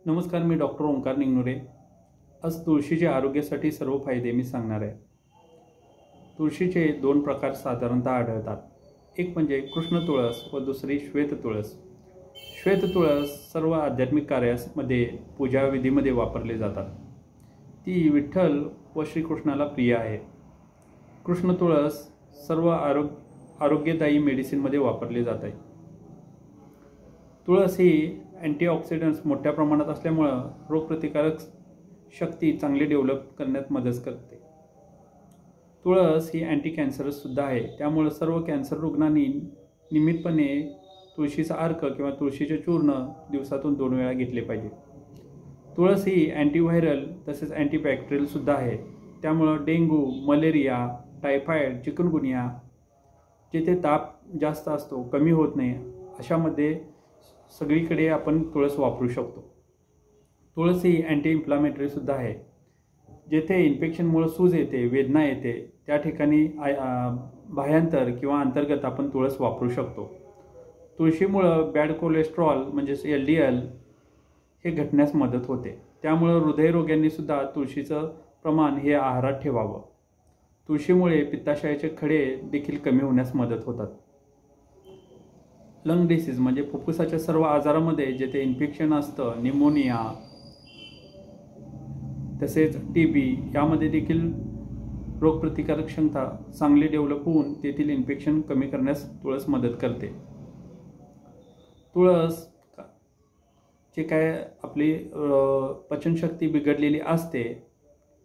नमस्कार, मी डॉक्टर ओंकार निंगनुरे। आज तुळशीचे आरोग्यासाठी सर्व फायदे मी सांगणार आहे। तुळशीचे दोन प्रकार साधारणतः आढळतात। एक म्हणजे कृष्ण तुळस व दुसरी श्वेत तुळस। श्वेत तुळस सर्व आध्यात्मिक कार्यामध्ये पूजा विधीमध्ये वापरले जातात। ती विठ्ठल व श्रीकृष्णाला प्रिय आहे। कृष्ण तुळस सर्व आरोग्यदायी मेडिसिनमध्ये वापरले जाते। तुळस ही अँटीऑक्सिडंट्स मोठ्या प्रमाणात असल्यामुळे रोगप्रतिकारक शक्ती चांगली डेव्हलप करण्यात मदत करते। तुळस ही अँटी कॅन्सरस सुद्धा आहे, त्यामुळे सर्व कॅन्सर रुग्णांनी नियमितपणे तुळशीचा अर्क किंवा तुळशीचे चूर्ण दिवसातून 2 वेळा घेतले पाहिजे। तुळस ही अँटीव्हायरल तसेच अँटीबॅक्टेरियल सुद्धा आहे, त्यामुळे डेंग्यू, मलेरिया, टायफॉइड, चिकनगुनिया जेथे ताप जास्त असतो, कमी होत नाही, अशामध्ये सगळीकडे आपण तुळस वापरू शकतो। तुळस ही अँटी इन्फ्लामेटरी सुद्धा आहे। जेथे इन्फेक्शनमुळे सूज येते, वेदना येते, त्या ठिकाणी बाह्यांतर किंवा अंतर्गत आपण तुळस वापरू शकतो। तुळशीमुळे बॅड कोलेस्ट्रॉल म्हणजेच LDL हे घटण्यास मदत होते, त्यामुळे हृदयरोग्यांनी सुद्धा तुळशीचं प्रमाण हे आहारात ठेवावं। तुळशीमुळे पित्ताशयाचे खडे देखील कमी होण्यास मदत होतात। लंग डिसीज म्हणजे फुफ्फुसाच्या सर्व आजारामध्ये जेथे इन्फेक्शन असतं, निमोनिया तसेच TB यामध्ये देखील रोगप्रतिकारक क्षमता चांगली डेव्हलप होऊन तेथील इन्फेक्शन कमी करण्यास तुळस मदत करते। तुळस जे काय आपली पचनशक्ती बिघडलेली असते,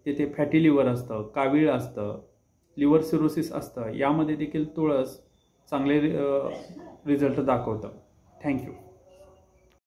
जेथे फॅटी लिव्हर असतं, कावीळ असतं, लिव्हर सिरोसिस असतं, यामध्ये देखील तुळस चांगले रिझल्ट दाखवतं। थँक्यू।